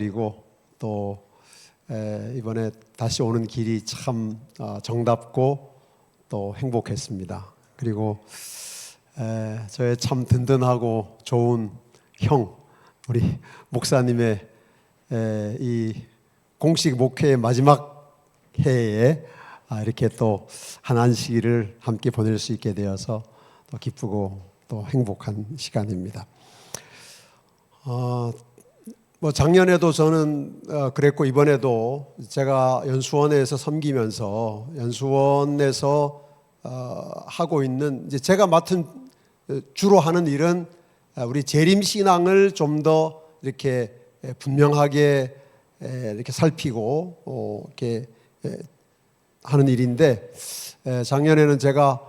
그리고 또 이번에 다시 오는 길이 참 정답고 또 행복했습니다. 그리고 저의 참 든든하고 좋은 형, 우리 목사님의 이 공식 목회의 마지막 해에 이렇게 또 한 시기를 함께 보낼 수 있게 되어서 또 기쁘고 또 행복한 시간입니다. 작년에도 저는 그랬고 이번에도 제가 연수원에서 섬기면서 연수원에서 하고 있는 이제 제가 맡은 주로 하는 일은 우리 재림 신앙을 좀 더 이렇게 분명하게 이렇게 살피고 이렇게 하는 일인데, 작년에는 제가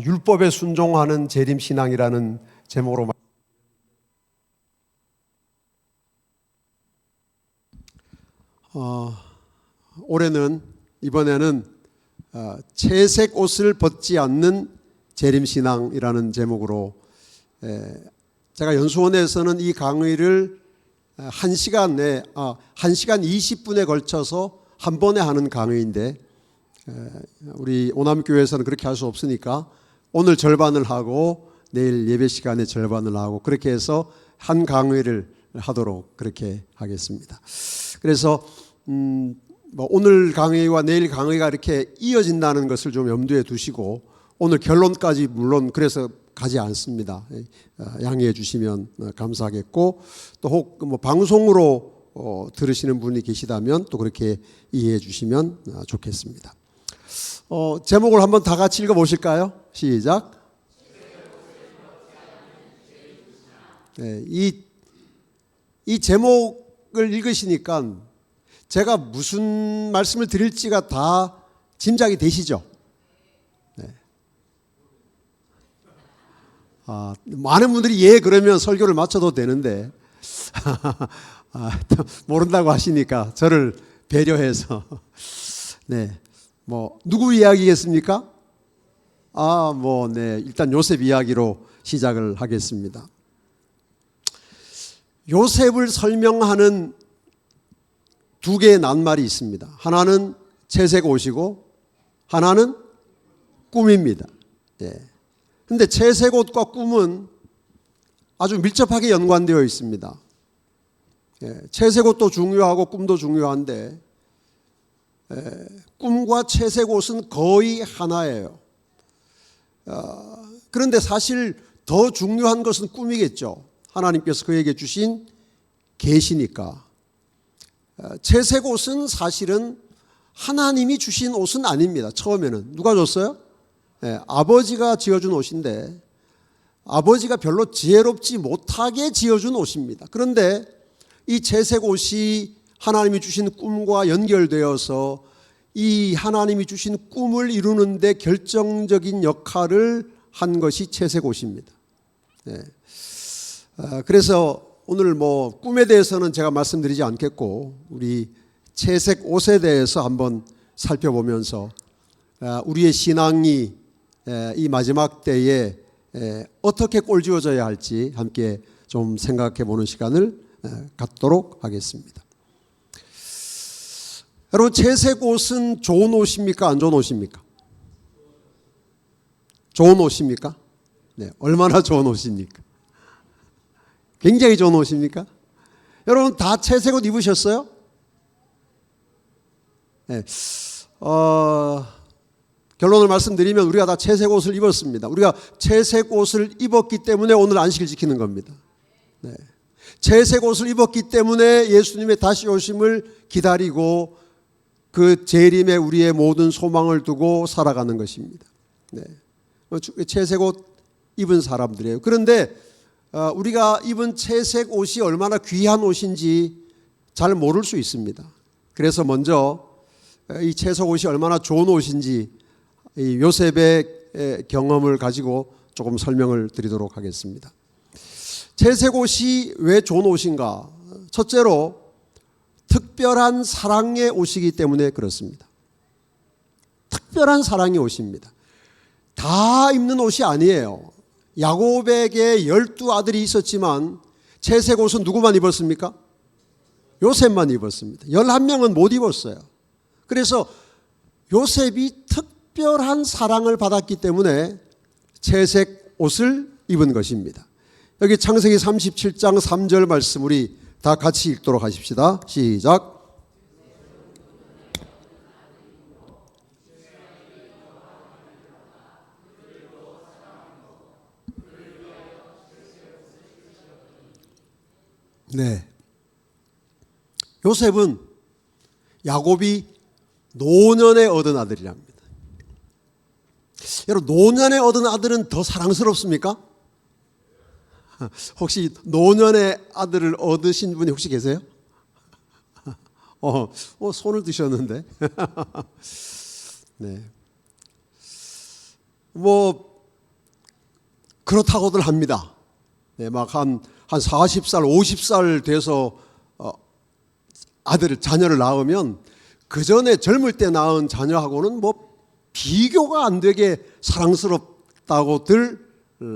율법에 순종하는 재림 신앙이라는 제목으로 이번에는 채색 옷을 벗지 않는 재림신앙이라는 제목으로, 제가 연수원에서는 이 강의를 1시간 20분에 걸쳐서 한 번에 하는 강의인데, 우리 오남교회에서는 그렇게 할 수 없으니까 오늘 절반을 하고 내일 예배 시간에 절반을 하고 그렇게 해서 한 강의를 하도록 그렇게 하겠습니다. 그래서 오늘 강의와 내일 강의가 이렇게 이어진다는 것을 좀 염두에 두시고, 오늘 결론까지 물론 그래서 가지 않습니다. 양해해 주시면 감사하겠고, 또 혹 방송으로 들으시는 분이 계시다면 또 그렇게 이해해 주시면 좋겠습니다. 제목을 한번 다 같이 읽어보실까요? 시작. 이 제목을 읽으시니까 제가 무슨 말씀을 드릴지가 다 짐작이 되시죠? 네. 많은 분들이 예 그러면 설교를 마쳐도 되는데 모른다고 하시니까 저를 배려해서 네, 누구 이야기겠습니까? 일단 요셉 이야기로 시작을 하겠습니다. 요셉을 설명하는 두 개의 낱말이 있습니다. 하나는 채색 옷이고 하나는 꿈입니다. 그런데 채색 옷과 꿈은 아주 밀접하게 연관되어 있습니다. 채색 옷도 중요하고 꿈도 중요한데, 꿈과 채색 옷은 거의 하나예요. 그런데 사실 더 중요한 것은 꿈이겠죠. 하나님께서 그에게 주신 계시니까. 채색 옷은 사실은 하나님이 주신 옷은 아닙니다. 처음에는 누가 줬어요? 아버지가 지어준 옷인데, 아버지가 별로 지혜롭지 못하게 지어준 옷입니다. 그런데 이 채색 옷이 하나님이 주신 꿈과 연결되어서 이 하나님이 주신 꿈을 이루는 데 결정적인 역할을 한 것이 채색 옷입니다. 그래서 오늘 꿈에 대해서는 제가 말씀드리지 않겠고, 우리 채색 옷에 대해서 한번 살펴보면서 우리의 신앙이 이 마지막 때에 어떻게 꼴지어져야 할지 함께 좀 생각해 보는 시간을 갖도록 하겠습니다. 여러분, 채색 옷은 좋은 옷입니까? 안 좋은 옷입니까? 좋은 옷입니까? 네, 얼마나 좋은 옷입니까? 굉장히 좋은 옷입니까? 여러분 다 채색 옷 입으셨어요? 네. 결론을 말씀드리면 우리가 다 채색 옷을 입었습니다. 우리가 채색 옷을 입었기 때문에 오늘 안식을 지키는 겁니다. 네. 채색 옷을 입었기 때문에 예수님의 다시 오심을 기다리고 그 재림에 우리의 모든 소망을 두고 살아가는 것입니다. 네. 채색 옷 입은 사람들이에요. 그런데 우리가 입은 채색 옷이 얼마나 귀한 옷인지 잘 모를 수 있습니다. 그래서 먼저 이 채색 옷이 얼마나 좋은 옷인지 이 요셉의 경험을 가지고 조금 설명을 드리도록 하겠습니다. 채색 옷이 왜 좋은 옷인가? 첫째로 특별한 사랑의 옷이기 때문에 그렇습니다. 특별한 사랑의 옷입니다. 다 입는 옷이 아니에요. 야곱에게 12 아들이 있었지만 채색 옷은 누구만 입었습니까? 요셉만 입었습니다. 11명은 못 입었어요. 그래서 요셉이 특별한 사랑을 받았기 때문에 채색 옷을 입은 것입니다. 여기 창세기 37장 3절 말씀 우리 다 같이 읽도록 하십시다. 시작. 네. 요셉은 야곱이 노년에 얻은 아들이랍니다. 여러분, 노년에 얻은 아들은 더 사랑스럽습니까? 혹시 노년에 아들을 얻으신 분이 혹시 계세요? 손을 드셨는데. 네. 뭐 그렇다고들 합니다. 네, 막 한 40살, 50살 돼서 자녀를 낳으면 그 전에 젊을 때 낳은 자녀하고는 뭐 비교가 안 되게 사랑스럽다고들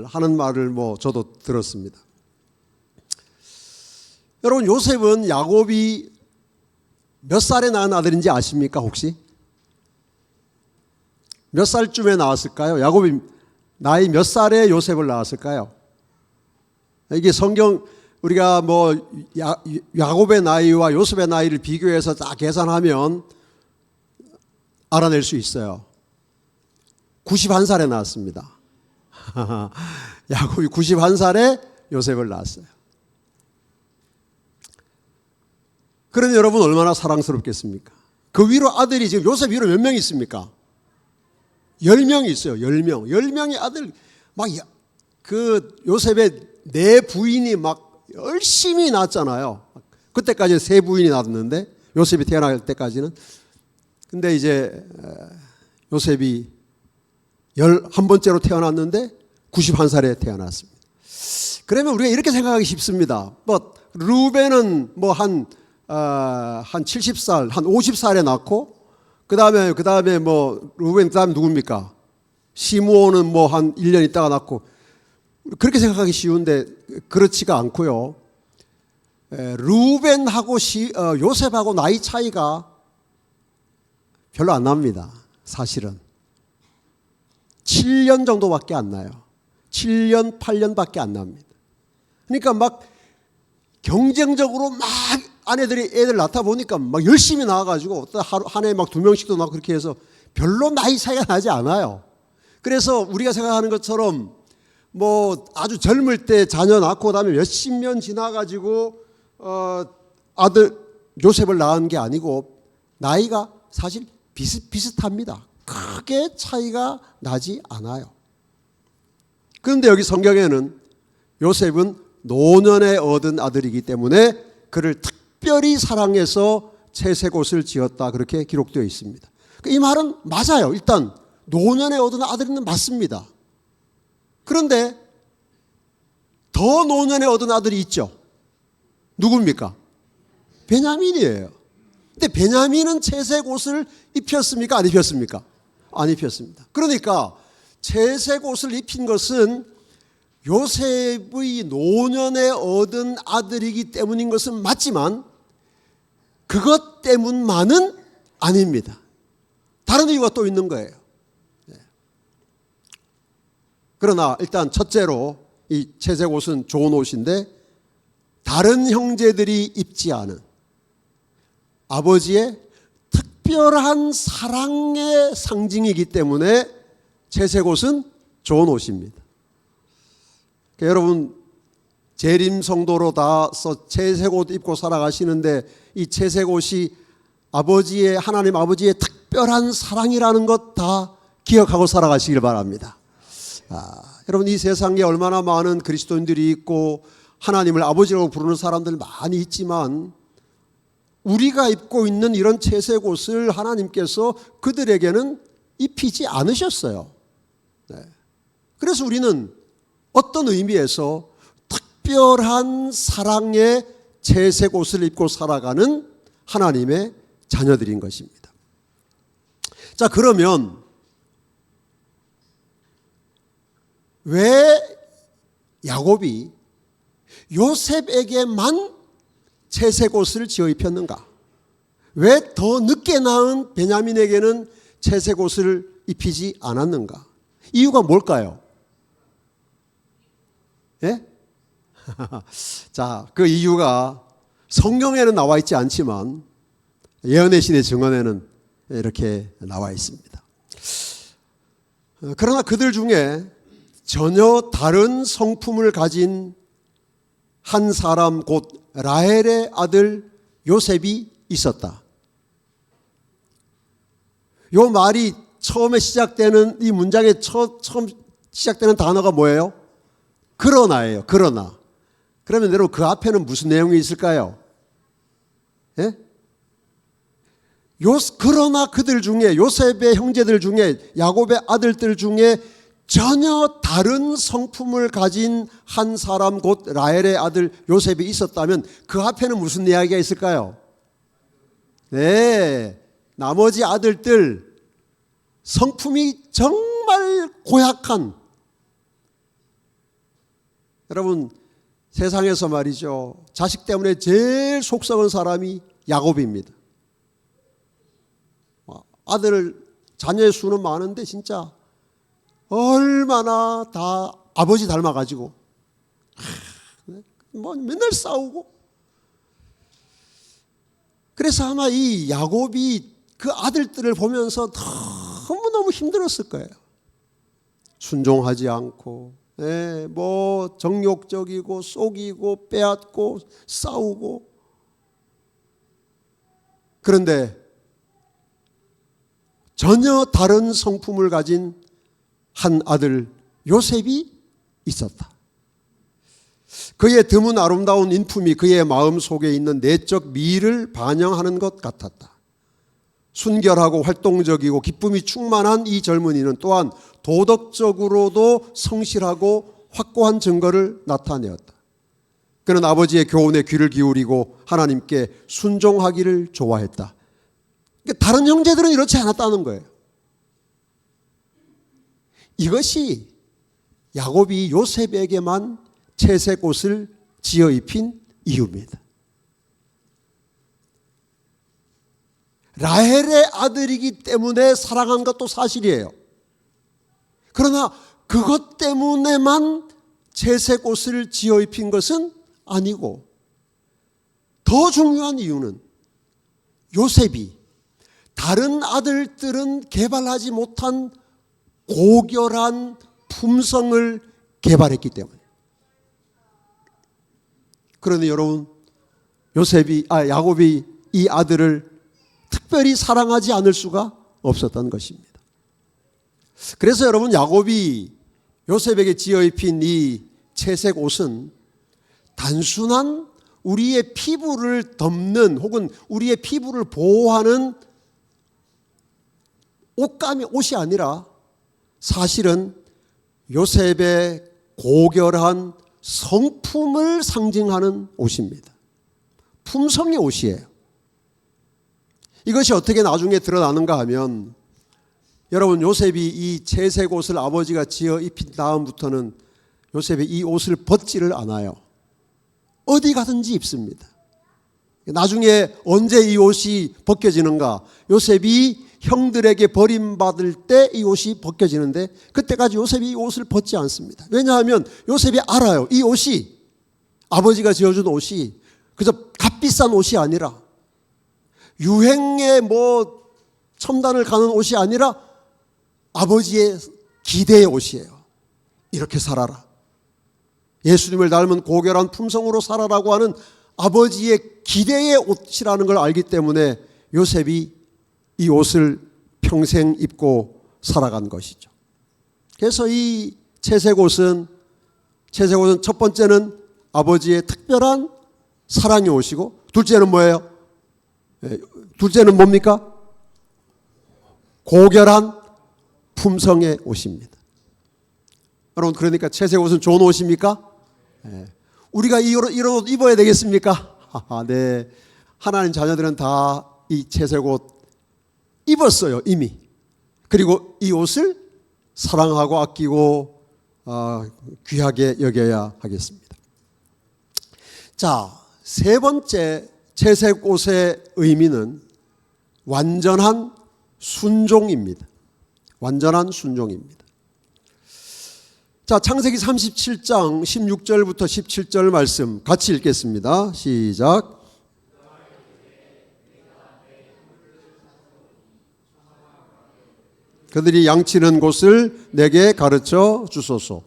하는 말을 뭐 저도 들었습니다. 여러분, 요셉은 야곱이 몇 살에 낳은 아들인지 아십니까 혹시? 몇 살쯤에 낳았을까요? 야곱이 나이 몇 살에 요셉을 낳았을까요? 이게 성경 우리가 뭐 야곱의 나이와 요셉의 나이를 비교해서 다 계산하면 알아낼 수 있어요. 91살에 낳았습니다. 야곱이 91살에 요셉을 낳았어요. 그러면 여러분 얼마나 사랑스럽겠습니까? 그 위로 아들이 지금 요셉 위로 몇 명 있습니까? 10명이 있어요. 10명. 10명의 아들 막 그 요셉의 네 부인이 막 열심히 낳았잖아요. 그때까지는 세 부인이 낳았는데 요셉이 태어날 때까지는. 근데 이제 요셉이 11번째로 태어났는데 91살에 태어났습니다. 그러면 우리가 이렇게 생각하기 쉽습니다. 뭐 루벤은 뭐 한 70살, 한 50살에 낳고 그다음에 뭐 루벤 그다음에 누굽니까? 시므온은 뭐 한 1년 있다가 낳고 그렇게 생각하기 쉬운데 그렇지가 않고요. 루벤하고 요셉하고 나이 차이가 별로 안 납니다. 사실은 7년 정도밖에 안 나요. 7년, 8년밖에 안 납니다. 그러니까 막 경쟁적으로 막 애들 낳다 보니까 막 열심히 낳아가지고 한 해에 막 2명씩도 낳고 그렇게 해서 별로 나이 차이가 나지 않아요. 그래서 우리가 생각하는 것처럼 뭐 아주 젊을 때 자녀 낳고 그다음에 몇십 년 지나가지고 아들 요셉을 낳은 게 아니고 나이가 사실 비슷합니다. 크게 차이가 나지 않아요. 그런데 여기 성경에는 요셉은 노년에 얻은 아들이기 때문에 그를 특별히 사랑해서 채색 옷을 지었다 그렇게 기록되어 있습니다. 이 말은 맞아요. 일단 노년에 얻은 아들은 맞습니다. 그런데 더 노년에 얻은 아들이 있죠. 누굽니까? 베냐민이에요. 근데 베냐민은 채색 옷을 입혔습니까? 안 입혔습니까? 안 입혔습니다. 그러니까 채색 옷을 입힌 것은 요셉의 노년에 얻은 아들이기 때문인 것은 맞지만 그것 때문만은 아닙니다. 다른 이유가 또 있는 거예요. 그러나 일단 첫째로 이 채색 옷은 좋은 옷인데 다른 형제들이 입지 않은 아버지의 특별한 사랑의 상징이기 때문에 채색 옷은 좋은 옷입니다. 그러니까 여러분 재림 성도로 다 채색 옷 입고 살아가시는데 이 채색 옷이 하나님 아버지의 특별한 사랑이라는 것 다 기억하고 살아가시길 바랍니다. 여러분 이 세상에 얼마나 많은 그리스도인들이 있고 하나님을 아버지라고 부르는 사람들 많이 있지만 우리가 입고 있는 이런 채색 옷을 하나님께서 그들에게는 입히지 않으셨어요. 그래서 우리는 어떤 의미에서 특별한 사랑의 채색 옷을 입고 살아가는 하나님의 자녀들인 것입니다. 자, 그러면 왜 야곱이 요셉에게만 채색 옷을 지어 입혔는가? 왜 더 늦게 낳은 베냐민에게는 채색 옷을 입히지 않았는가? 이유가 뭘까요? 예? 자, 그 이유가 성경에는 나와 있지 않지만 예언의 신의 증언에는 이렇게 나와 있습니다. 그러나 그들 중에 전혀 다른 성품을 가진 한 사람 곧 라헬의 아들 요셉이 있었다. 요 말이 처음에 시작되는 이 문장의 처음 시작되는 단어가 뭐예요? 그러나예요. 그러나. 그러면 여러분 그 앞에는 무슨 내용이 있을까요? 예? 그러나 그들 중에 요셉의 형제들 중에 야곱의 아들들 중에 전혀 다른 성품을 가진 한 사람 곧 라헬의 아들 요셉이 있었다면 그 앞에는 무슨 이야기가 있을까요? 네, 나머지 아들들 성품이 정말 고약한, 여러분 세상에서 말이죠, 자식 때문에 제일 속 썩은 사람이 야곱입니다. 자녀의 수는 많은데 진짜 얼마나 다 아버지 닮아가지고 뭐 맨날 싸우고. 그래서 아마 이 야곱이 그 아들들을 보면서 너무너무 힘들었을 거예요. 순종하지 않고, 뭐 정욕적이고 속이고 빼앗고 싸우고. 그런데 전혀 다른 성품을 가진 한 아들 요셉이 있었다. 그의 드문 아름다운 인품이 그의 마음 속에 있는 내적 미를 반영하는 것 같았다. 순결하고 활동적이고 기쁨이 충만한 이 젊은이는 또한 도덕적으로도 성실하고 확고한 증거를 나타내었다. 그는 아버지의 교훈에 귀를 기울이고 하나님께 순종하기를 좋아했다. 다른 형제들은 이렇지 않았다는 거예요. 이것이 야곱이 요셉에게만 채색 옷을 지어 입힌 이유입니다. 라헬의 아들이기 때문에 사랑한 것도 사실이에요. 그러나 그것 때문에만 채색 옷을 지어 입힌 것은 아니고, 더 중요한 이유는 요셉이 다른 아들들은 개발하지 못한 고결한 품성을 개발했기 때문에. 그러니 여러분, 야곱이 이 아들을 특별히 사랑하지 않을 수가 없었던 것입니다. 그래서 여러분, 야곱이 요셉에게 지어 입힌 이 채색 옷은 단순한 우리의 피부를 덮는 혹은 우리의 피부를 보호하는 옷이 아니라 사실은 요셉의 고결한 성품을 상징하는 옷입니다. 품성의 옷이에요. 이것이 어떻게 나중에 드러나는가 하면, 여러분, 요셉이 이 채색 옷을 아버지가 지어 입힌 다음부터는 요셉이 이 옷을 벗지를 않아요. 어디 가든지 입습니다. 나중에 언제 이 옷이 벗겨지는가? 요셉이 형들에게 버림받을 때 이 옷이 벗겨지는데, 그때까지 요셉이 이 옷을 벗지 않습니다. 왜냐하면 요셉이 알아요. 이 옷이, 아버지가 지어준 옷이 그저 값비싼 옷이 아니라, 유행에 뭐 첨단을 가는 옷이 아니라 아버지의 기대의 옷이에요. 이렇게 살아라, 예수님을 닮은 고결한 품성으로 살아라고 하는 아버지의 기대의 옷이라는 걸 알기 때문에 요셉이 이 옷을 평생 입고 살아간 것이죠. 그래서 이 채색 옷은 첫 번째는 아버지의 특별한 사랑의 옷이고, 둘째는 뭐예요? 둘째는 뭡니까? 고결한 품성의 옷입니다. 여러분, 그러니까 채색 옷은 좋은 옷입니까? 우리가 이런 옷 입어야 되겠습니까? 네. 하나님 자녀들은 다 이 채색 옷 입었어요, 이미. 그리고 이 옷을 사랑하고 아끼고 귀하게 여겨야 하겠습니다. 자, 세 번째 채색 옷의 의미는 완전한 순종입니다. 완전한 순종입니다. 자, 창세기 37장 16절부터 17절 말씀 같이 읽겠습니다. 시작. 그들이 양치는 곳을 내게 가르쳐 주소서.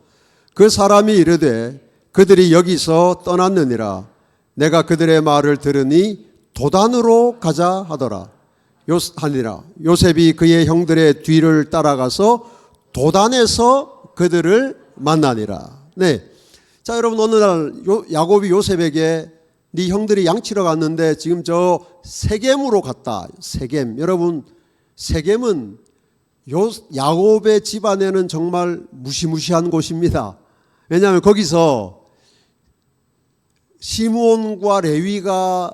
그 사람이 이르되 그들이 여기서 떠났느니라. 내가 그들의 말을 들으니 도단으로 가자 하더라. 하니라. 요셉이 그의 형들의 뒤를 따라가서 도단에서 그들을 만나니라. 네. 자, 여러분, 어느 날 야곱이 요셉에게 네 형들이 양치러 갔는데 지금 저 세겜으로 갔다. 세겜. 여러분, 세겜은 야곱의 집안에는 정말 무시무시한 곳입니다. 왜냐하면 거기서 시므온과 레위가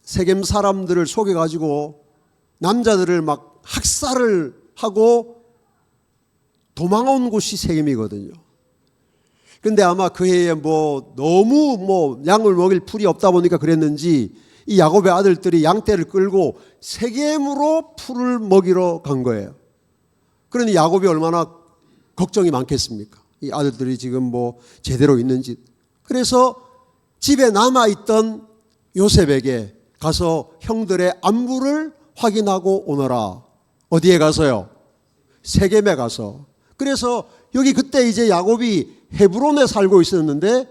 세겜 사람들을 속여가지고 남자들을 막 학살을 하고 도망온 곳이 세겜이거든요. 근데 아마 그 해에 너무 양을 먹일 풀이 없다 보니까 그랬는지 이 야곱의 아들들이 양떼를 끌고 세겜으로 풀을 먹이러 간 거예요. 그러니 야곱이 얼마나 걱정이 많겠습니까? 이 아들들이 지금 제대로 있는지. 그래서 집에 남아있던 요셉에게 가서 형들의 안부를 확인하고 오너라. 어디에 가서요? 세겜에 가서. 그래서 여기 그때 이제 야곱이 헤브론에 살고 있었는데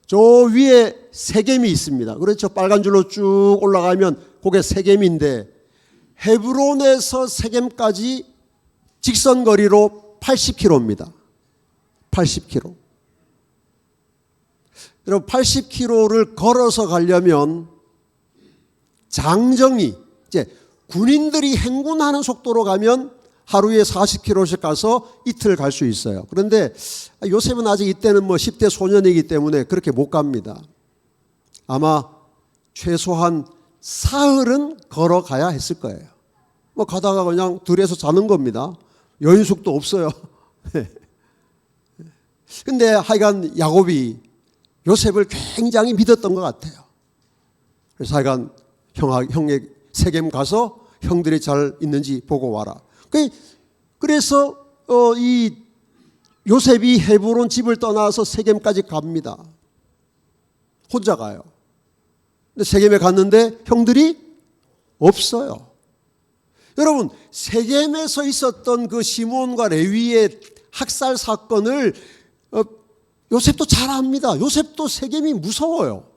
저 위에 세겜이 있습니다. 그렇죠. 빨간 줄로 쭉 올라가면 그게 세겜인데 헤브론에서 세겜까지 직선거리로 80km입니다. 80km. 여러분 80km를 걸어서 가려면 장정이 이제 군인들이 행군하는 속도로 가면 하루에 40km씩 가서 이틀 갈 수 있어요. 그런데 요셉은 아직 이때는 10대 소년이기 때문에 그렇게 못 갑니다. 아마 최소한 사흘은 걸어가야 했을 거예요. 가다가 그냥 들에서 자는 겁니다. 여인숙도 없어요. 근데 하여간 야곱이 요셉을 굉장히 믿었던 것 같아요. 그래서 하여간 형의 세겜 가서 형들이 잘 있는지 보고 와라. 그래서 이 요셉이 헤브론 집을 떠나서 세겜까지 갑니다. 혼자 가요. 근데 세겜에 갔는데 형들이 없어요. 여러분, 세겜에서 있었던 그 시므온과 레위의 학살 사건을 요셉도 잘 압니다. 요셉도 세겜이 무서워요.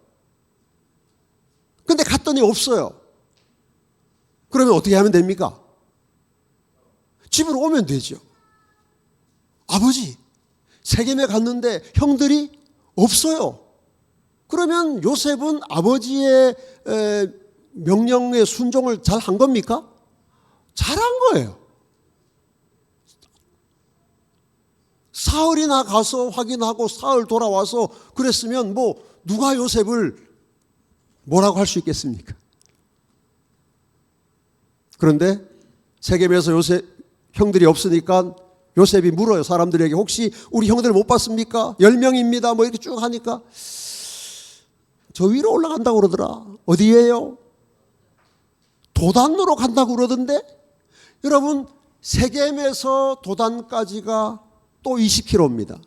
근데 갔더니 없어요. 그러면 어떻게 하면 됩니까? 집으로 오면 되죠. 아버지, 세겜에 갔는데 형들이 없어요. 그러면 요셉은 아버지의 명령에 순종을 잘 한 겁니까? 잘한 거예요. 사흘이나 가서 확인하고 사흘 돌아와서 그랬으면 누가 요셉을 뭐라고 할 수 있겠습니까? 그런데 세겜에서 요셉 형들이 없으니까 요셉이 물어요. 사람들에게 혹시 우리 형들 못 봤습니까? 10명입니다. 이렇게 쭉 하니까 저 위로 올라간다고 그러더라. 어디예요? 도단으로 간다고 그러던데? 여러분, 세겜에서 도단까지가 또 20km입니다.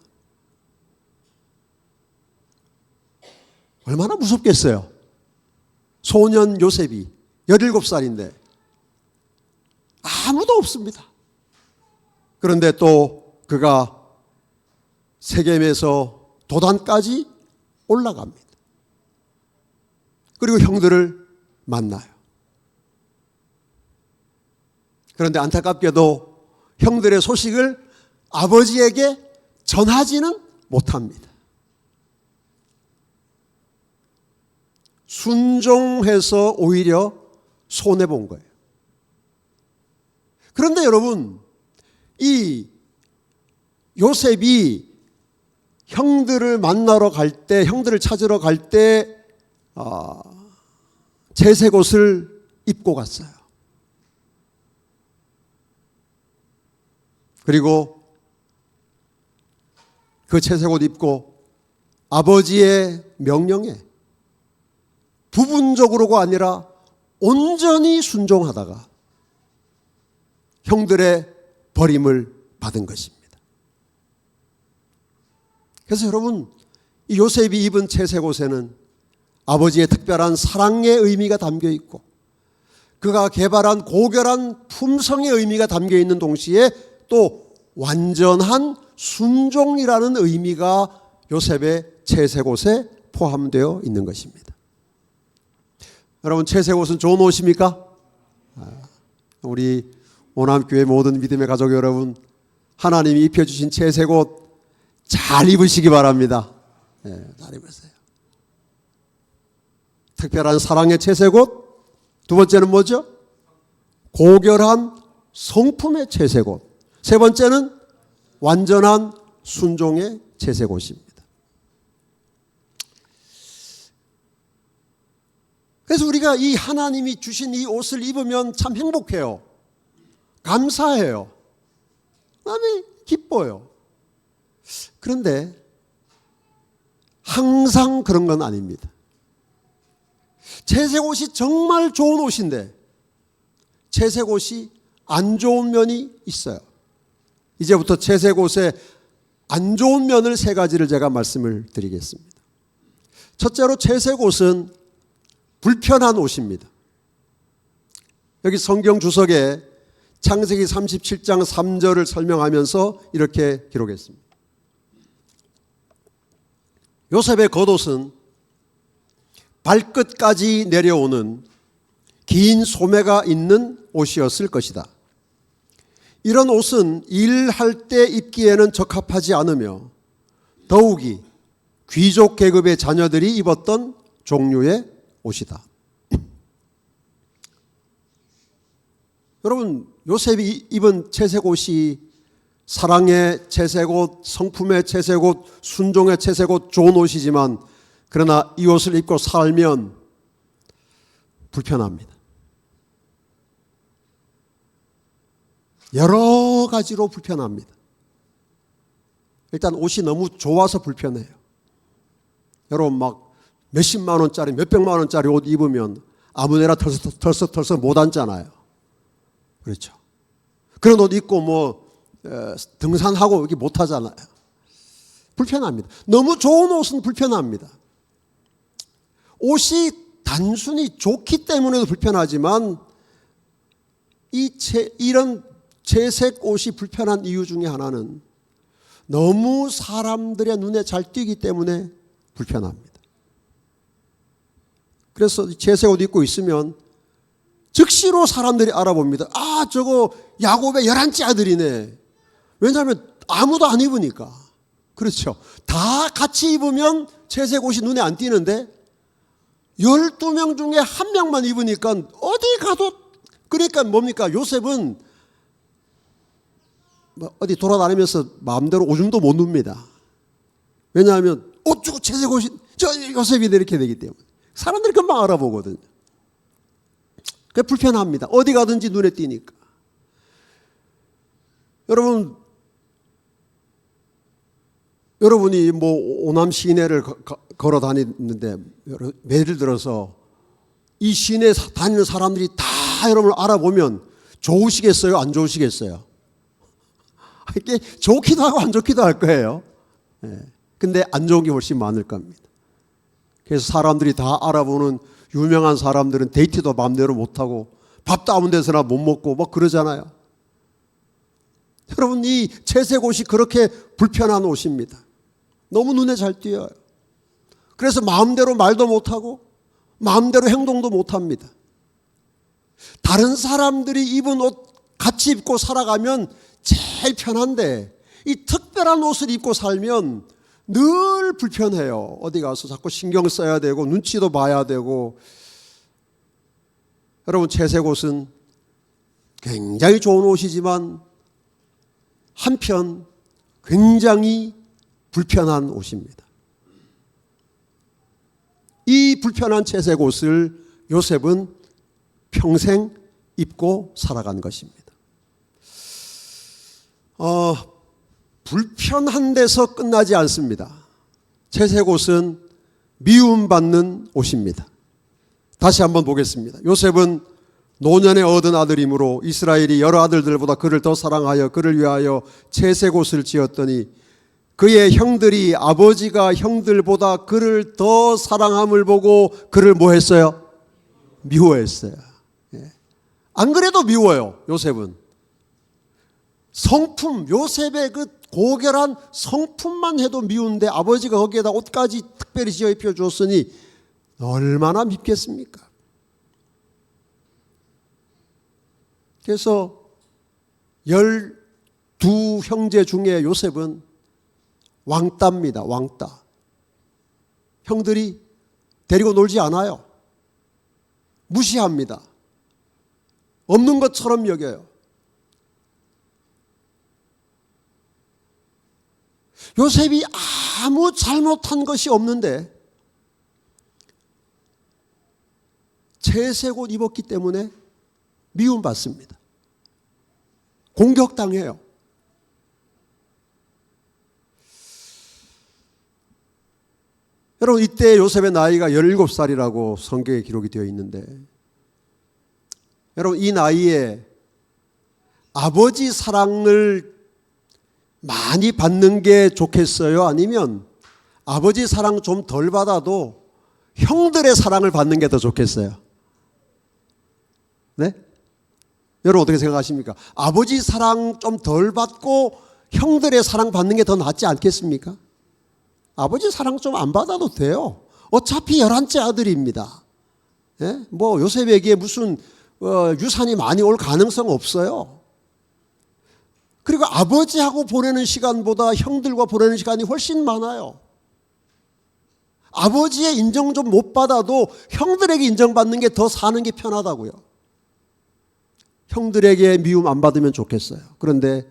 얼마나 무섭겠어요. 소년 요셉이 17살인데 아무도 없습니다. 그런데 또 그가 세겜에서 도단까지 올라갑니다. 그리고 형들을 만나요. 그런데 안타깝게도 형들의 소식을 아버지에게 전하지는 못합니다. 순종해서 오히려 손해본 거예요. 그런데 여러분, 이 요셉이 형들을 만나러 갈 때, 형들을 찾으러 갈 때 채색 옷을 입고 갔어요. 그리고 그 채색 옷 입고 아버지의 명령에 부분적으로가 아니라 온전히 순종하다가 형들의 버림을 받은 것입니다. 그래서 여러분, 이 요셉이 입은 채색 옷에는 아버지의 특별한 사랑의 의미가 담겨 있고 그가 개발한 고결한 품성의 의미가 담겨 있는 동시에 또 완전한 순종이라는 의미가 요셉의 채색 옷에 포함되어 있는 것입니다. 여러분, 채색 옷은 좋은 옷입니까? 우리 오남교회 모든 믿음의 가족 여러분, 하나님이 입혀주신 채색 옷 잘 입으시기 바랍니다. 잘 입으세요. 특별한 사랑의 채색 옷. 두 번째는 뭐죠? 고결한 성품의 채색 옷. 세 번째는 완전한 순종의 채색 옷입니다. 그래서 우리가 이 하나님이 주신 이 옷을 입으면 참 행복해요. 감사해요. 마음이 기뻐요. 그런데 항상 그런 건 아닙니다. 채색 옷이 정말 좋은 옷인데 채색 옷이 안 좋은 면이 있어요. 이제부터 채색 옷의 안 좋은 면을 세 가지를 제가 말씀을 드리겠습니다. 첫째로 채색 옷은 불편한 옷입니다. 여기 성경 주석에 창세기 37장 3절을 설명하면서 이렇게 기록했습니다. 요셉의 겉옷은 발끝까지 내려오는 긴 소매가 있는 옷이었을 것이다. 이런 옷은 일할 때 입기에는 적합하지 않으며 더욱이 귀족 계급의 자녀들이 입었던 종류의 옷이다. 여러분, 요셉이 입은 채색 옷이 사랑의 채색 옷, 성품의 채색 옷, 순종의 채색 옷, 좋은 옷이지만 그러나 이 옷을 입고 살면 불편합니다. 여러 가지로 불편합니다. 일단 옷이 너무 좋아서 불편해요. 여러분, 막 몇십만 원짜리, 몇백만 원짜리 옷 입으면 아무데나 털썩 못 앉잖아요. 그렇죠. 그런 옷 입고 뭐 등산하고 이렇게 못 하잖아요. 불편합니다. 너무 좋은 옷은 불편합니다. 옷이 단순히 좋기 때문에도 불편하지만 이런 채색 옷이 불편한 이유 중에 하나는 너무 사람들의 눈에 잘 띄기 때문에 불편합니다. 그래서 채색 옷 입고 있으면 즉시로 사람들이 알아봅니다. 아, 저거 야곱의 11째 아들이네. 왜냐하면 아무도 안 입으니까. 그렇죠. 다 같이 입으면 채색 옷이 눈에 안 띄는데 12명 중에 한 명만 입으니까 어디 가도, 그러니까 뭡니까? 요셉은 어디 돌아다니면서 마음대로 오줌도 못 눕니다. 왜냐하면 옷 주고 채색 옷이 저 요셉이네 이렇게 되기 때문에 사람들이 금방 알아보거든요. 그게 불편합니다. 어디 가든지 눈에 띄니까. 여러분이 뭐 오남 시내를 걸어 다니는데 예를 들어서 이 시내 다니는 사람들이 다 여러분을 알아보면 좋으시겠어요? 안 좋으시겠어요? 이게 좋기도 하고 안 좋기도 할 거예요. 근데 안 좋은 게 훨씬 많을 겁니다. 그래서 사람들이 다 알아보는 유명한 사람들은 데이트도 마음대로 못하고 밥도 아무 데서나 못 먹고 뭐 그러잖아요. 여러분, 이 채색 옷이 그렇게 불편한 옷입니다. 너무 눈에 잘 띄어요. 그래서 마음대로 말도 못하고 마음대로 행동도 못합니다. 다른 사람들이 입은 옷 같이 입고 살아가면 제일 편한데 이 특별한 옷을 입고 살면 늘 불편해요. 어디 가서 자꾸 신경 써야 되고 눈치도 봐야 되고. 여러분, 채색 옷은 굉장히 좋은 옷이지만 한편 굉장히 불편한 옷입니다. 이 불편한 채색 옷을 요셉은 평생 입고 살아간 것입니다. 불편한 데서 끝나지 않습니다. 채색 옷은 미움받는 옷입니다. 다시 한번 보겠습니다. 요셉은 노년에 얻은 아들이므로 이스라엘이 여러 아들들보다 그를 더 사랑하여 그를 위하여 채색 옷을 지었더니 그의 형들이 아버지가 형들보다 그를 더 사랑함을 보고 그를 뭐 했어요? 미워했어요. 안 그래도 미워요. 요셉은 성품, 요셉의 그 고결한 성품만 해도 미운데 아버지가 거기에다 옷까지 특별히 지어 입혀주었으니 얼마나 밉겠습니까? 그래서 12 형제 중에 요셉은 왕따입니다. 왕따. 형들이 데리고 놀지 않아요. 무시합니다. 없는 것처럼 여겨요. 요셉이 아무 잘못한 것이 없는데 채색 옷 입었기 때문에 미움받습니다. 공격당해요. 여러분, 이때 요셉의 나이가 17살이라고 성경에 기록이 되어 있는데, 여러분, 이 나이에 아버지 사랑을 많이 받는 게 좋겠어요? 아니면 아버지 사랑 좀 덜 받아도 형들의 사랑을 받는 게 더 좋겠어요? 네? 여러분 어떻게 생각하십니까? 아버지 사랑 좀 덜 받고 형들의 사랑 받는 게 더 낫지 않겠습니까? 아버지 사랑 좀 안 받아도 돼요. 어차피 11째 아들입니다. 예? 뭐 요셉에게 무슨 유산이 많이 올 가능성 없어요. 그리고 아버지하고 보내는 시간보다 형들과 보내는 시간이 훨씬 많아요. 아버지의 인정 좀 못 받아도 형들에게 인정받는 게 더 사는 게 편하다고요. 형들에게 미움 안 받으면 좋겠어요. 그런데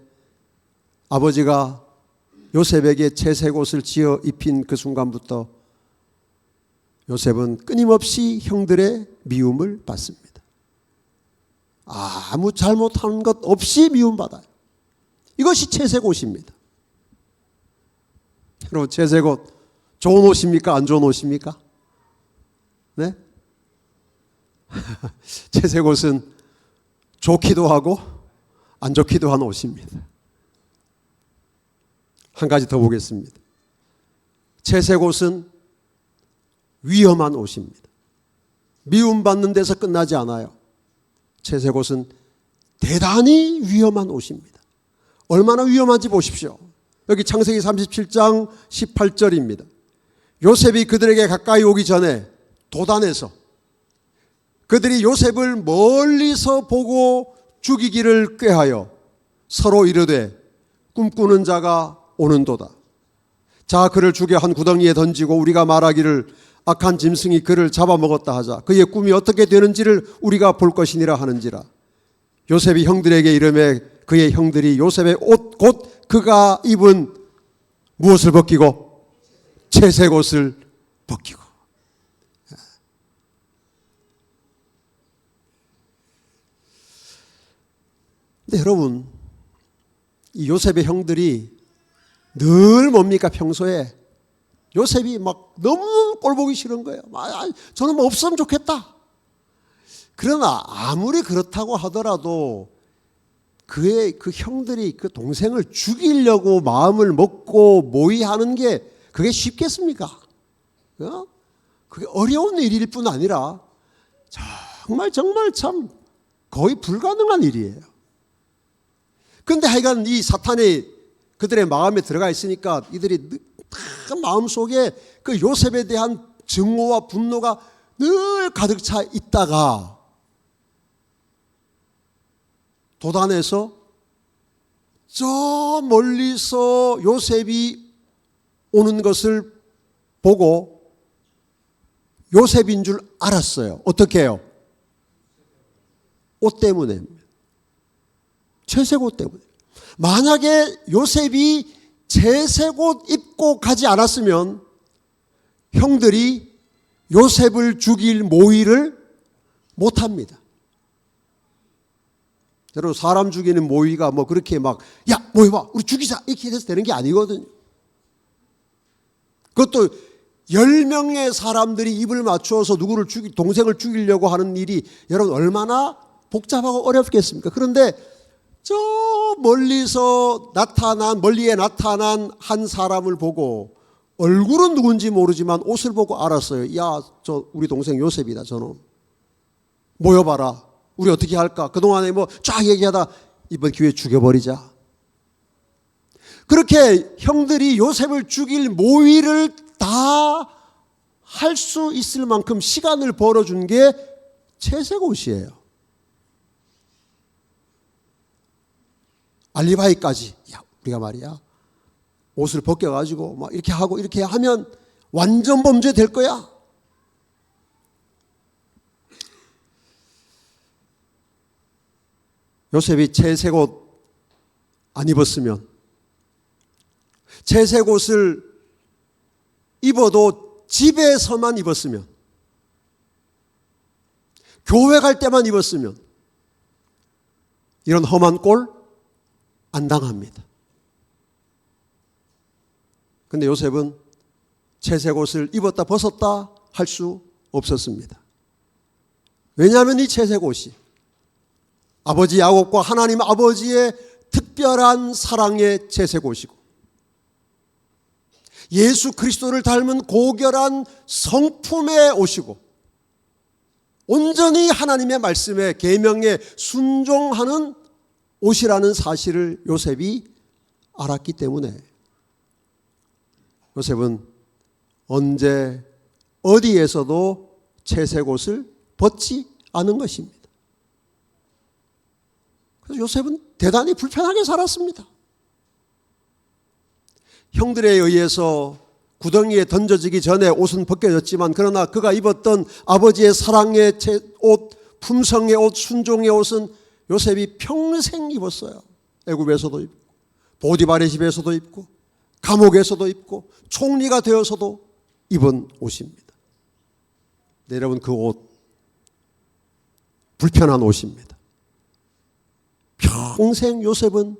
아버지가 요셉에게 채색 옷을 지어 입힌 그 순간부터 요셉은 끊임없이 형들의 미움을 받습니다. 아무 잘못한 것 없이 미움받아요. 이것이 채색 옷입니다. 여러분, 채색 옷 좋은 옷입니까? 안 좋은 옷입니까? 네? 채색 옷은 좋기도 하고 안 좋기도 한 옷입니다. 한 가지 더 보겠습니다. 채색 옷은 위험한 옷입니다. 미움받는 데서 끝나지 않아요. 채색 옷은 대단히 위험한 옷입니다. 얼마나 위험한지 보십시오. 여기 창세기 37장 18절입니다. 요셉이 그들에게 가까이 오기 전에 도단에서 그들이 요셉을 멀리서 보고 죽이기를 꾀하여 서로 이르되 꿈꾸는 자가 오는도다. 자, 그를 죽여 한 구덩이에 던지고 우리가 말하기를 악한 짐승이 그를 잡아먹었다 하자. 그의 꿈이 어떻게 되는지를 우리가 볼 것이니라 하는지라. 요셉이 형들에게 이르매 그의 형들이 요셉의 옷 곧 그가 입은 무엇을 벗기고 채색 옷을 벗기고. 근데 여러분, 이 요셉의 형들이 늘 뭡니까? 평소에 요셉이 막 너무 꼴보기 싫은 거예요. 저는 뭐 없으면 좋겠다. 그러나 아무리 그렇다고 하더라도 그의 그 형들이 그 동생을 죽이려고 마음을 먹고 모의하는 게 그게 쉽겠습니까? 그게 어려운 일일 뿐 아니라 정말 참 거의 불가능한 일이에요. 그런데 하여간 이 사탄이 그들의 마음에 들어가 있으니까 이들이 마음속에 그 요셉에 대한 증오와 분노가 늘 가득 차 있다가 도단에서 저 멀리서 요셉이 오는 것을 보고 요셉인 줄 알았어요. 어떻게 해요? 옷 때문에. 채색 옷 때문에. 만약에 요셉이 채색 옷 입고 가지 않았으면 형들이 요셉을 죽일 모의를 못합니다. 여러분, 사람 죽이는 모의가 뭐 그렇게 막 모여봐 우리 죽이자 이렇게 해서 되는 게 아니거든요. 그것도 10명의 사람들이 입을 맞추어서 누구를 동생을 죽이려고 하는 일이 여러분 얼마나 복잡하고 어렵겠습니까? 그런데 저 멀리에 나타난 한 사람을 보고 얼굴은 누군지 모르지만 옷을 보고 알았어요. 야, 저 우리 동생 요셉이다, 저놈. 모여봐라. 우리 어떻게 할까? 그동안에 뭐 쫙 얘기하다 이번 기회에 죽여버리자. 그렇게 형들이 요셉을 죽일 모의를 다 할 수 있을 만큼 시간을 벌어준 게 채색옷이에요. 알리바이까지. 야, 우리가 말이야 옷을 벗겨가지고 막 이렇게 하고 이렇게 하면 완전 범죄 될 거야. 요셉이 채색옷 안 입었으면, 채색옷을 입어도 집에서만 입었으면, 교회 갈 때만 입었으면 이런 험한 꼴 안 당합니다. 그런데 요셉은 채색옷을 입었다 벗었다 할 수 없었습니다. 왜냐하면 이 채색옷이 아버지 야곱과 하나님 아버지의 특별한 사랑의 채색옷이고 예수 그리스도를 닮은 고결한 성품의 옷이고 온전히 하나님의 말씀에 계명에 순종하는 옷이라는 사실을 요셉이 알았기 때문에 요셉은 언제 어디에서도 채색옷을 벗지 않은 것입니다. 그래서 요셉은 대단히 불편하게 살았습니다. 형들에 의해서 구덩이에 던져지기 전에 옷은 벗겨졌지만 그러나 그가 입었던 아버지의 사랑의 옷, 품성의 옷, 순종의 옷은 요셉이 평생 입었어요. 애굽에서도 입고 보디발의 집에서도 입고 감옥에서도 입고 총리가 되어서도 입은 옷입니다. 네, 여러분 그 옷 불편한 옷입니다. 평생 요셉은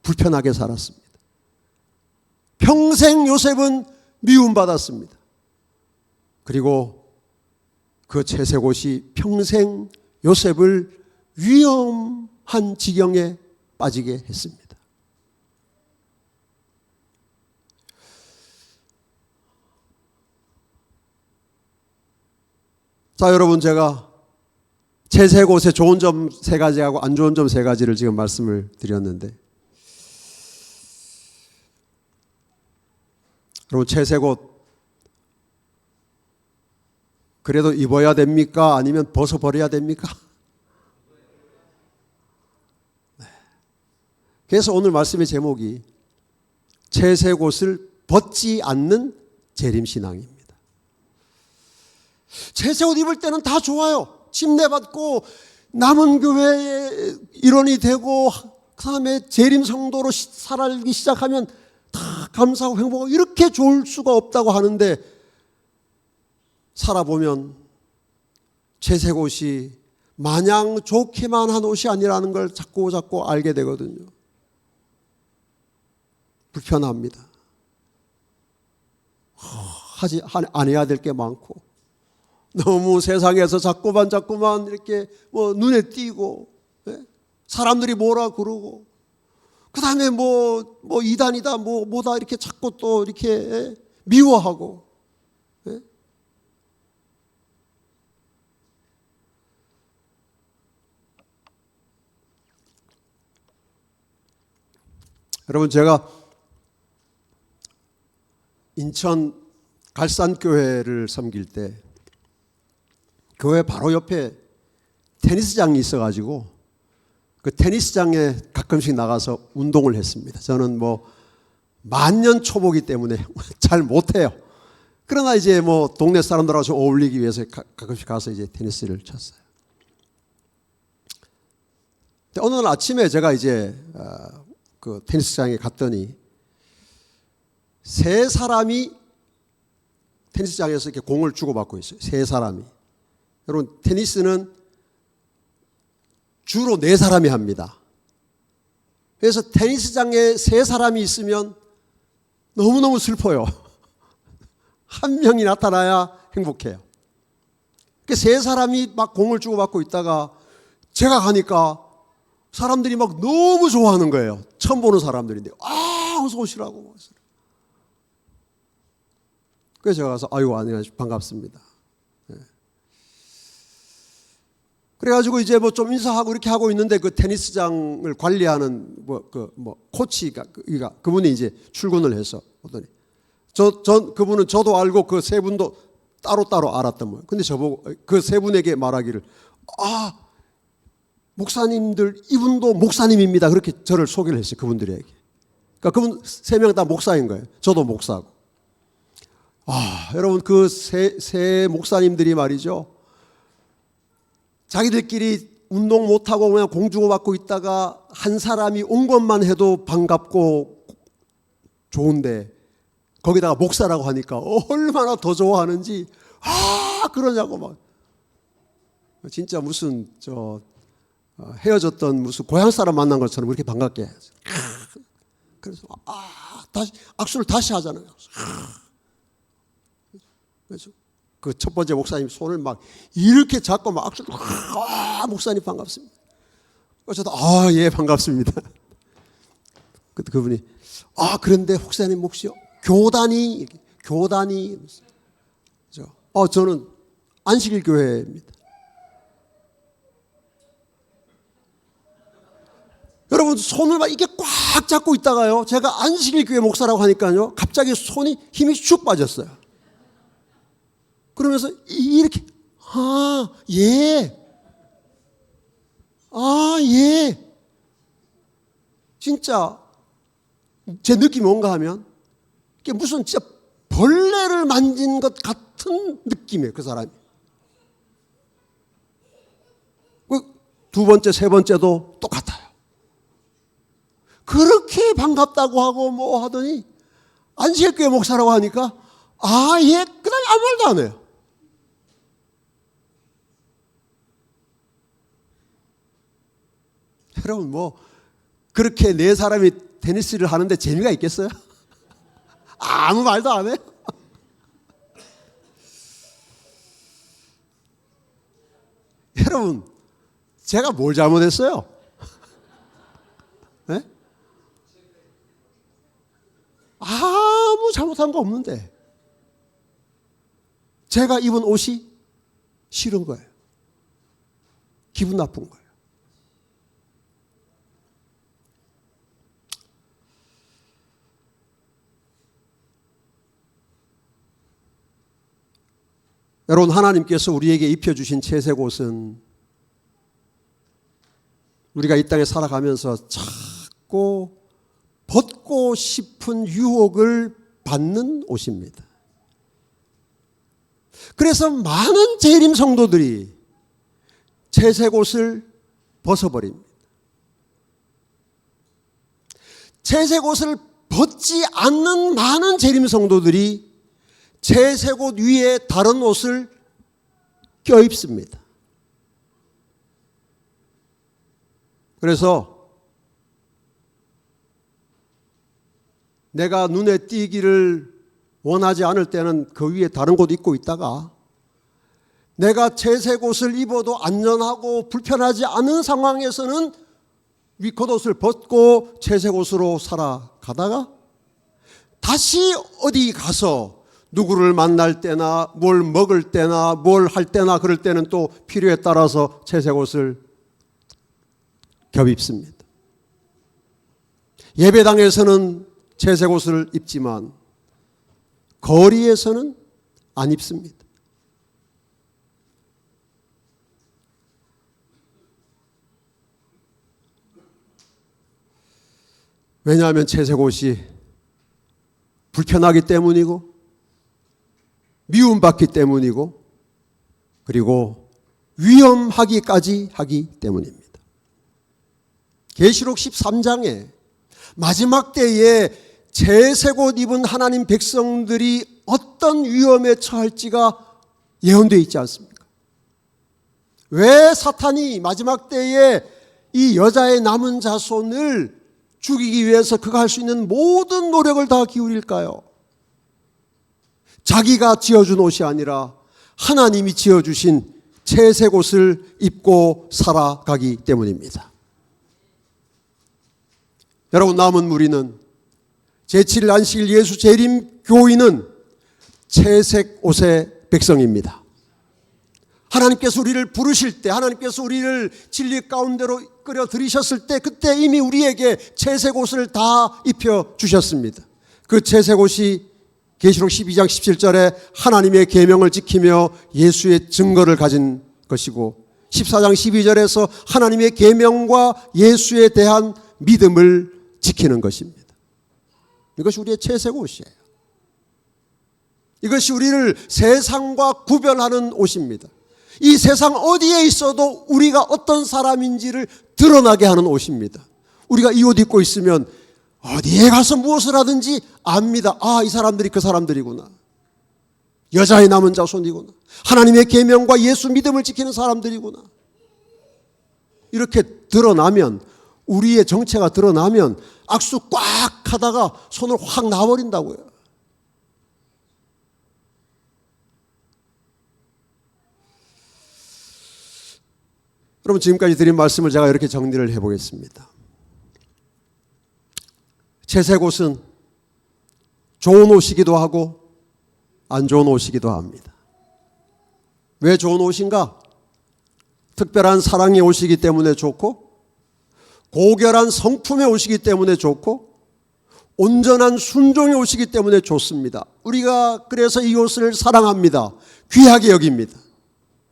불편하게 살았습니다. 평생 요셉은 미움받았습니다. 그리고 그 채색옷이 평생 요셉을 위험한 지경에 빠지게 했습니다. 자, 여러분 제가 채색옷의 좋은 점 3가지하고 안 좋은 점 3가지를 지금 말씀을 드렸는데 여러분 채색옷 그래도 입어야 됩니까? 아니면 벗어버려야 됩니까? 네. 그래서 오늘 말씀의 제목이 채색옷을 벗지 않는 재림신앙입니다. 채색옷 입을 때는 다 좋아요. 침례받고 남은 교회의 일원이 되고 그 다음에 재림성도로 살기 시작하면 다 감사하고 행복하고 이렇게 좋을 수가 없다고 하는데 살아보면 채색옷이 마냥 좋기만 한 옷이 아니라는 걸 자꾸 알게 되거든요. 불편합니다. 안 해야 될 게 많고 너무 세상에서 자꾸만 이렇게 뭐 눈에 띄고 사람들이 뭐라 그러고 그 다음에 뭐 이단이다 뭐다 이렇게 자꾸 또 이렇게 미워하고 여러분 제가 인천 갈산교회를 섬길 때 교회 바로 옆에 테니스장이 있어가지고 그 테니스장에 가끔씩 나가서 운동을 했습니다. 저는 만년 초보기 때문에 잘 못해요. 그러나 이제 동네 사람들하고 좀 어울리기 위해서 가끔씩 가서 이제 테니스를 쳤어요. 근데 어느 날 아침에 제가 이제 그 테니스장에 갔더니 3사람이 테니스장에서 이렇게 공을 주고받고 있어요. 3사람이. 여러분 테니스는 주로 4사람이 합니다. 그래서 테니스장에 3사람이 있으면 너무너무 슬퍼요. 한 명이 나타나야 행복해요. 그 세 사람이 막 공을 주고받고 있다가 제가 가니까 사람들이 막 너무 좋아하는 거예요. 처음 보는 사람들인데 어서 오시라고. 그래서 제가 가서 아이고 안녕하십니까 반갑습니다. 네. 그래가지고 이제 뭐 좀 인사하고 이렇게 하고 있는데 그 테니스장을 관리하는 코치가 그분이 이제 출근을 해서 오더니 그분은 저도 알고 그 세 분도 따로따로 알았던 거예요. 근데 저보고 그 세 분에게 말하기를 목사님들 이분도 목사님입니다. 그렇게 저를 소개를 했어요. 그분들에게. 그러니까 그분 세 명 다 목사인 거예요. 저도 목사고. 여러분 그 세 목사님들이 말이죠. 자기들끼리 운동 못하고 그냥 공 주고받고 있다가 한 사람이 온 것만 해도 반갑고 좋은데 거기다가 목사라고 하니까 얼마나 더 좋아하는지 그러냐고 막 진짜 무슨 헤어졌던 무슨 고향 사람 만난 것처럼 그렇게 반갑게 해요. 그래서 다시 악수를 다시 하잖아요. 그래서 그 첫 번째 목사님 손을 막 이렇게 잡고 막 악수를 목사님 반갑습니다. 그래서 저도 예 반갑습니다. 그때 그분이 그런데 목사님 몫이요 교단이 저는 안식일 교회입니다. 여러분 손을 막 이렇게 꽉 잡고 있다가요 제가 안식일 교회 목사라고 하니까요 갑자기 손이 힘이 쭉 빠졌어요. 그러면서 이렇게 예. 진짜 제 느낌이 뭔가 하면 이게 무슨 진짜 벌레를 만진 것 같은 느낌이에요. 그 사람이. 두 번째, 세 번째도 똑같아요. 그렇게 반갑다고 하고 뭐 하더니 안식일교회 목사라고 하니까 예. 그 다음에 아무 말도 안 해요. 여러분 뭐 그렇게 네 사람이 테니스를 하는데 재미가 있겠어요? 아무 말도 안 해요. 여러분 제가 뭘 잘못했어요? 네? 아무 잘못한 거 없는데 제가 입은 옷이 싫은 거예요. 기분 나쁜 거예요. 여러분 하나님께서 우리에게 입혀주신 채색 옷은 우리가 이 땅에 살아가면서 자꾸 벗고 싶은 유혹을 받는 옷입니다. 그래서 많은 재림 성도들이 채색 옷을 벗어버립니다. 채색 옷을 벗지 않는 많은 재림 성도들이 채색 옷 위에 다른 옷을 껴입습니다. 그래서 내가 눈에 띄기를 원하지 않을 때는 그 위에 다른 옷 입고 있다가 내가 채색 옷을 입어도 안전하고 불편하지 않은 상황에서는 위 겉옷을 벗고 채색 옷으로 살아가다가 다시 어디 가서 누구를 만날 때나 뭘 먹을 때나 뭘 할 때나 그럴 때는 또 필요에 따라서 채색 옷을 겹입습니다. 예배당에서는 채색 옷을 입지만 거리에서는 안 입습니다. 왜냐하면 채색 옷이 불편하기 때문이고 미움받기 때문이고 그리고 위험하기까지 하기 때문입니다. 계시록 13장에 마지막 때에 채색 옷 입은 하나님 백성들이 어떤 위험에 처할지가 예언되어 있지 않습니까? 왜 사탄이 마지막 때에 이 여자의 남은 자손을 죽이기 위해서 그가 할 수 있는 모든 노력을 다 기울일까요? 자기가 지어준 옷이 아니라 하나님이 지어주신 채색 옷을 입고 살아가기 때문입니다. 여러분, 남은 무리는 제7일 안식일 예수 재림 교인은 채색 옷의 백성입니다. 하나님께서 우리를 부르실 때, 하나님께서 우리를 진리 가운데로 끌어들이셨을 때, 그때 이미 우리에게 채색 옷을 다 입혀주셨습니다. 그 채색 옷이 계시록 12장 17절에 하나님의 계명을 지키며 예수의 증거를 가진 것이고, 14장 12절에서 하나님의 계명과 예수에 대한 믿음을 지키는 것입니다. 이것이 우리의 채색 옷이에요. 이것이 우리를 세상과 구별하는 옷입니다. 이 세상 어디에 있어도 우리가 어떤 사람인지를 드러나게 하는 옷입니다. 우리가 이 옷 입고 있으면 어디에 가서 무엇을 하든지 압니다. 아, 이 사람들이 그 사람들이구나. 여자의 남은 자손이구나. 하나님의 계명과 예수 믿음을 지키는 사람들이구나. 이렇게 드러나면, 우리의 정체가 드러나면 악수 꽉 하다가 손을 확 놔버린다고요. 여러분, 지금까지 드린 말씀을 제가 이렇게 정리를 해보겠습니다. 채색 옷은 좋은 옷이기도 하고 안 좋은 옷이기도 합니다. 왜 좋은 옷인가? 특별한 사랑의 옷이기 때문에 좋고, 고결한 성품의 옷이기 때문에 좋고, 온전한 순종의 옷이기 때문에 좋습니다. 우리가 그래서 이 옷을 사랑합니다. 귀하게 여깁니다.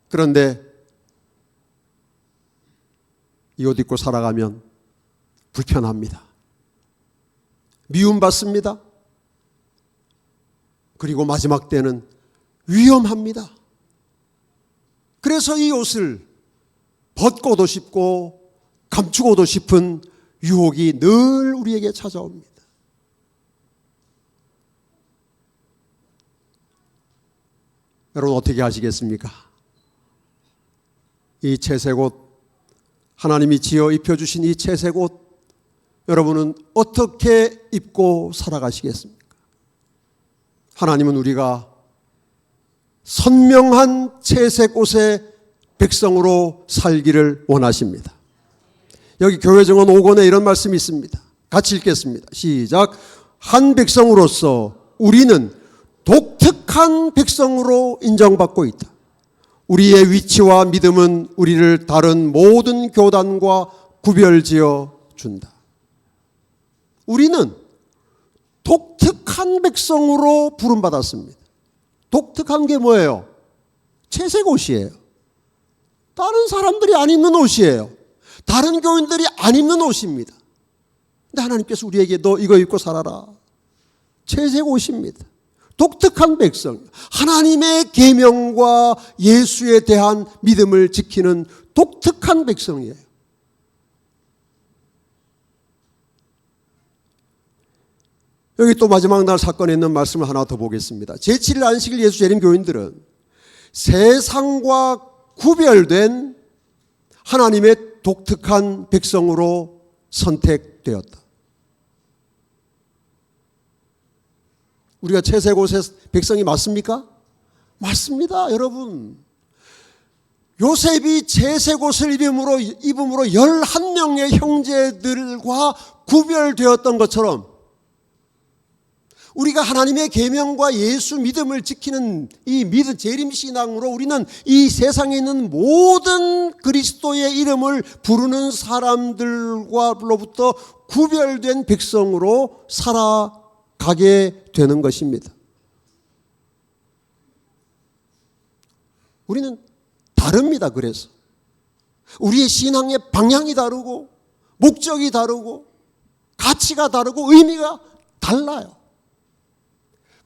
그런데 이 옷 입고 살아가면 불편합니다. 미움받습니다. 그리고 마지막 때는 위험합니다. 그래서 이 옷을 벗고도 싶고 감추고도 싶은 유혹이 늘 우리에게 찾아옵니다. 여러분, 어떻게 하시겠습니까? 이 채색 옷, 하나님이 지어 입혀주신 이 채색 옷, 여러분은 어떻게 입고 살아가시겠습니까? 하나님은 우리가 선명한 채색 옷의 백성으로 살기를 원하십니다. 여기 교회정원 5권에 이런 말씀이 있습니다. 같이 읽겠습니다. 시작. 한 백성으로서 우리는 독특한 백성으로 인정받고 있다. 우리의 위치와 믿음은 우리를 다른 모든 교단과 구별지어 준다. 우리는 독특한 백성으로 부름받았습니다. 독특한 게 뭐예요? 채색 옷이에요. 다른 사람들이 안 입는 옷이에요. 다른 교인들이 안 입는 옷입니다. 근데 하나님께서 우리에게 너 이거 입고 살아라. 채색 옷입니다. 독특한 백성, 하나님의 계명과 예수에 대한 믿음을 지키는 독특한 백성이에요. 여기 또 마지막 날 사건에 있는 말씀을 하나 더 보겠습니다. 제7일 안식일 예수 재림 교인들은 세상과 구별된 하나님의 독특한 백성으로 선택되었다. 우리가 채색 옷의 백성이 맞습니까? 맞습니다, 여러분. 요셉이 채색 옷을 입음으로 11명의 형제들과 구별되었던 것처럼 우리가 하나님의 계명과 예수 믿음을 지키는 이 믿음 재림신앙으로 우리는 이 세상에 있는 모든 그리스도의 이름을 부르는 사람들과로부터 구별된 백성으로 살아가게 되는 것입니다. 우리는 다릅니다. 그래서 우리의 신앙의 방향이 다르고 목적이 다르고 가치가 다르고 의미가 달라요.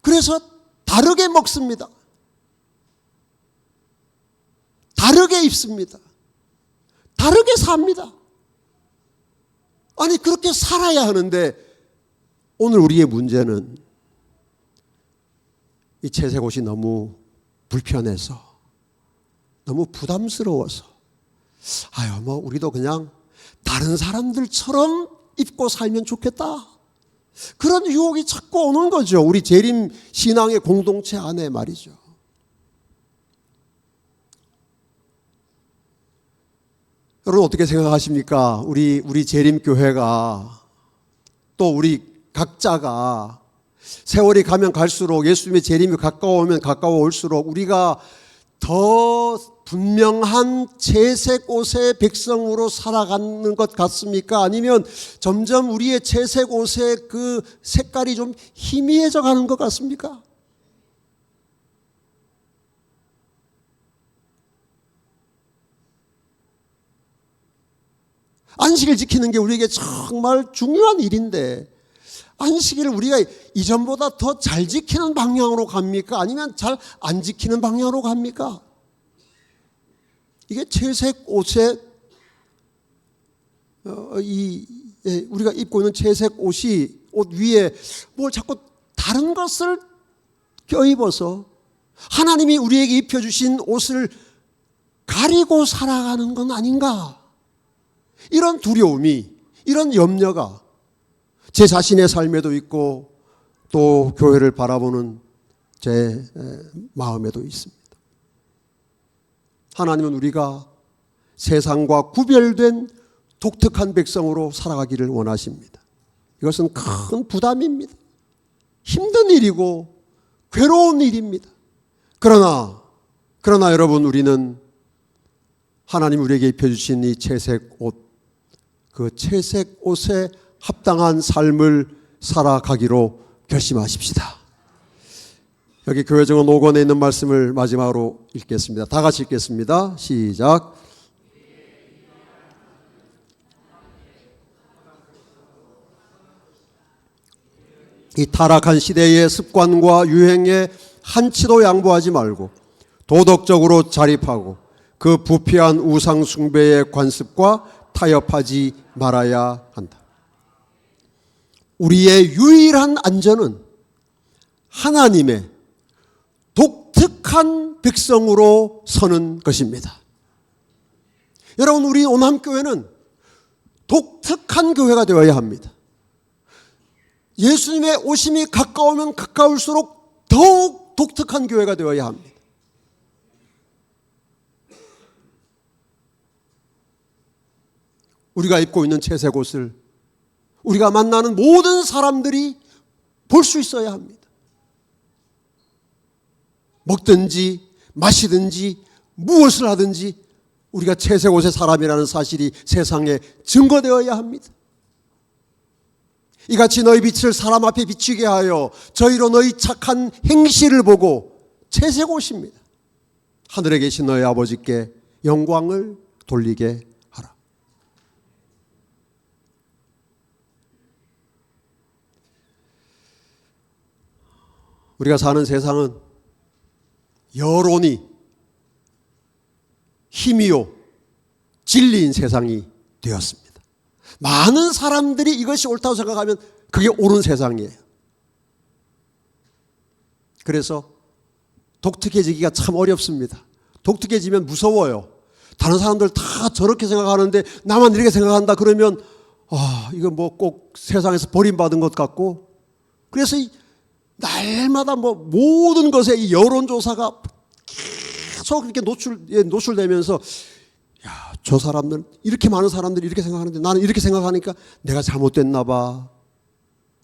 그래서 다르게 먹습니다. 다르게 입습니다. 다르게 삽니다. 아니, 그렇게 살아야 하는데 오늘 우리의 문제는 이 채색 옷이 너무 불편해서, 너무 부담스러워서, 우리도 그냥 다른 사람들처럼 입고 살면 좋겠다. 그런 유혹이 자꾸 오는 거죠. 우리 재림 신앙의 공동체 안에 말이죠. 여러분 어떻게 생각하십니까? 우리 재림교회가 또 우리 각자가 세월이 가면 갈수록 예수님의 재림이 가까워오면 가까워올수록 우리가 더 분명한 채색 옷의 백성으로 살아가는 것 같습니까? 아니면 점점 우리의 채색 옷의 그 색깔이 좀 희미해져 가는 것 같습니까? 안식일 지키는 게 우리에게 정말 중요한 일인데 안식일을 우리가 이전보다 더 잘 지키는 방향으로 갑니까? 아니면 잘 안 지키는 방향으로 갑니까? 이게 채색 옷에 우리가 입고 있는 채색 옷이 옷 위에 뭘 자꾸 다른 것을 껴입어서 하나님이 우리에게 입혀주신 옷을 가리고 살아가는 건 아닌가? 이런 두려움이, 이런 염려가 제 자신의 삶에도 있고 또 교회를 바라보는 제 마음에도 있습니다. 하나님은 우리가 세상과 구별된 독특한 백성으로 살아가기를 원하십니다. 이것은 큰 부담입니다. 힘든 일이고 괴로운 일입니다. 그러나 여러분 우리는 하나님 우리에게 입혀주신 이 채색 옷, 그 채색 옷에 합당한 삶을 살아가기로 결심하십시다. 여기 교회 정원 5권에 있는 말씀을 마지막으로 읽겠습니다. 다 같이 읽겠습니다. 시작. 이 타락한 시대의 습관과 유행에 한치도 양보하지 말고 도덕적으로 자립하고 그 부패한 우상 숭배의 관습과 타협하지 말아야 한다. 우리의 유일한 안전은 하나님의 독특한 백성으로 서는 것입니다. 여러분 우리 오남교회는 독특한 교회가 되어야 합니다. 예수님의 오심이 가까우면 가까울수록 더욱 독특한 교회가 되어야 합니다. 우리가 입고 있는 채색 옷을 우리가 만나는 모든 사람들이 볼 수 있어야 합니다. 먹든지 마시든지 무엇을 하든지 우리가 채색 옷의 사람이라는 사실이 세상에 증거되어야 합니다. 이같이 너희 빛을 사람 앞에 비추게 하여 저희로 너희 착한 행실을 보고 채색 옷입니다. 하늘에 계신 너희 아버지께 영광을 돌리게 하라. 우리가 사는 세상은 여론이 힘이요 진리인 세상이 되었습니다. 많은 사람들이 이것이 옳다고 생각하면 그게 옳은 세상이에요. 그래서 독특해지기가 참 어렵습니다. 독특해지면 무서워요. 다른 사람들 다 저렇게 생각하는데 나만 이렇게 생각한다 그러면 이거 뭐 꼭 세상에서 버림받은 것 같고, 그래서 날마다 모든 것에 이 여론조사가 계속 이렇게 노출되면서 저 사람들 이렇게 많은 사람들이 이렇게 생각하는데 나는 이렇게 생각하니까 내가 잘못됐나 봐.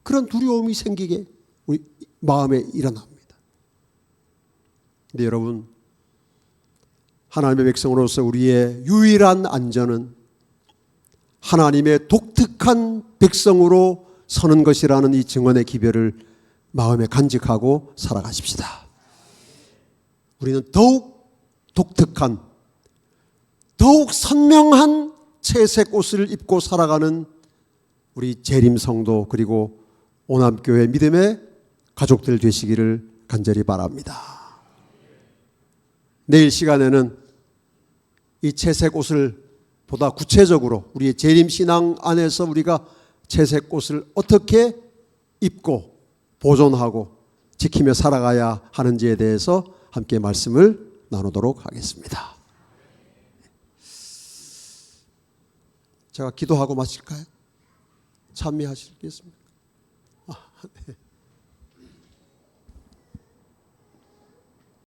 그런 두려움이 생기게 우리 마음에 일어납니다. 근데 여러분 하나님의 백성으로서 우리의 유일한 안전은 하나님의 독특한 백성으로 서는 것이라는 이 증언의 기별을 마음에 간직하고 살아가십시다. 우리는 더욱 독특한, 더욱 선명한 채색 옷을 입고 살아가는 우리 재림성도 그리고 오남교회 믿음의 가족들 되시기를 간절히 바랍니다. 내일 시간에는 이 채색 옷을 보다 구체적으로 우리의 재림신앙 안에서 우리가 채색 옷을 어떻게 입고 보존하고 지키며 살아가야 하는지에 대해서 함께 말씀을 나누도록 하겠습니다. 제가 기도하고 마칠까요? 참여하시겠습니까?